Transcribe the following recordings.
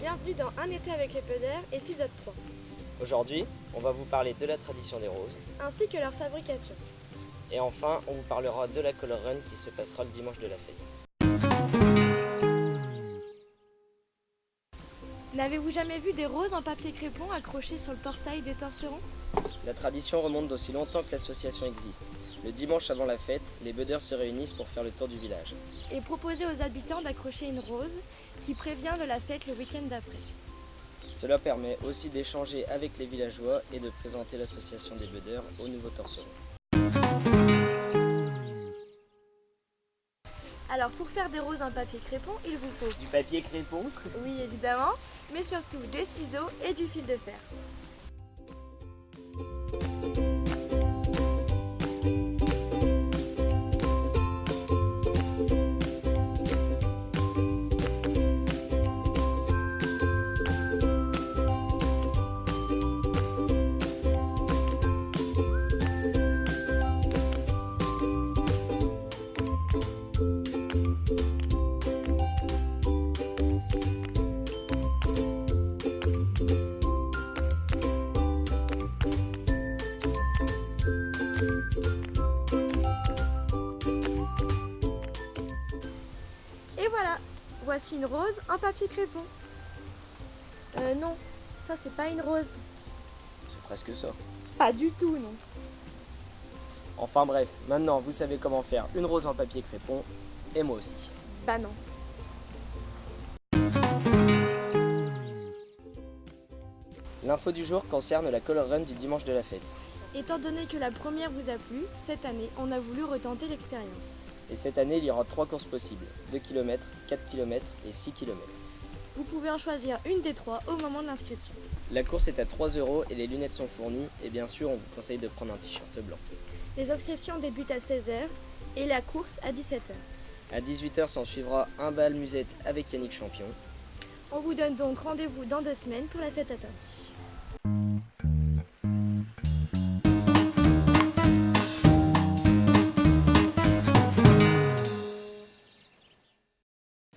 Bienvenue dans Un été avec les Peders, épisode 3, Aujourd'hui, on va vous parler de la tradition des roses. ainsi que leur fabrication. Et enfin, on vous parlera de la Color Run qui se passera le dimanche de la fête. N'avez-vous jamais vu des roses en papier crépon accrochées sur le portail des torserons? La tradition remonte d'aussi longtemps que l'association existe. Le dimanche avant la fête, les bedeurs se réunissent pour faire le tour du village. Et proposer aux habitants d'accrocher une rose qui prévient de la fête le week-end d'après. Cela permet aussi d'échanger avec les villageois et de présenter l'association des bedeurs aux nouveaux torserons. Alors pour faire des roses en papier crépon, il vous faut, Du papier crépon. oui évidemment, mais surtout des ciseaux et du fil de fer. Et voilà, voici une rose en papier crépon. Non, ça c'est pas une rose. C'est presque ça. Pas du tout, non. Enfin bref, maintenant vous savez comment faire une rose en papier crépon, et moi aussi. Bah non. L'info du jour concerne la Color Run du dimanche de la fête. Étant donné que la première vous a plu, cette année, on a voulu retenter l'expérience. Et cette année, il y aura 3 courses possibles, 2 km, 4 km et 6 km. Vous pouvez en choisir une des trois au moment de l'inscription. La course est à 3 € et les lunettes sont fournies, et bien sûr, on vous conseille de prendre un t-shirt blanc. Les inscriptions débutent à 16h et la course à 17h. À 18 h s'en suivra un bal musette avec Yannick Champion. On vous donne donc rendez-vous dans 2 semaines pour la fête à Tincy.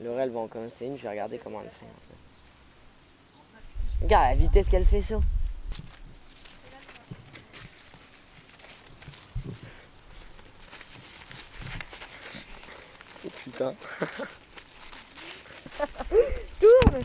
Laurel va en commencer une, je vais regarder comment elle fait. Regarde la vitesse qu'elle fait ça. Oh putain. Tourne!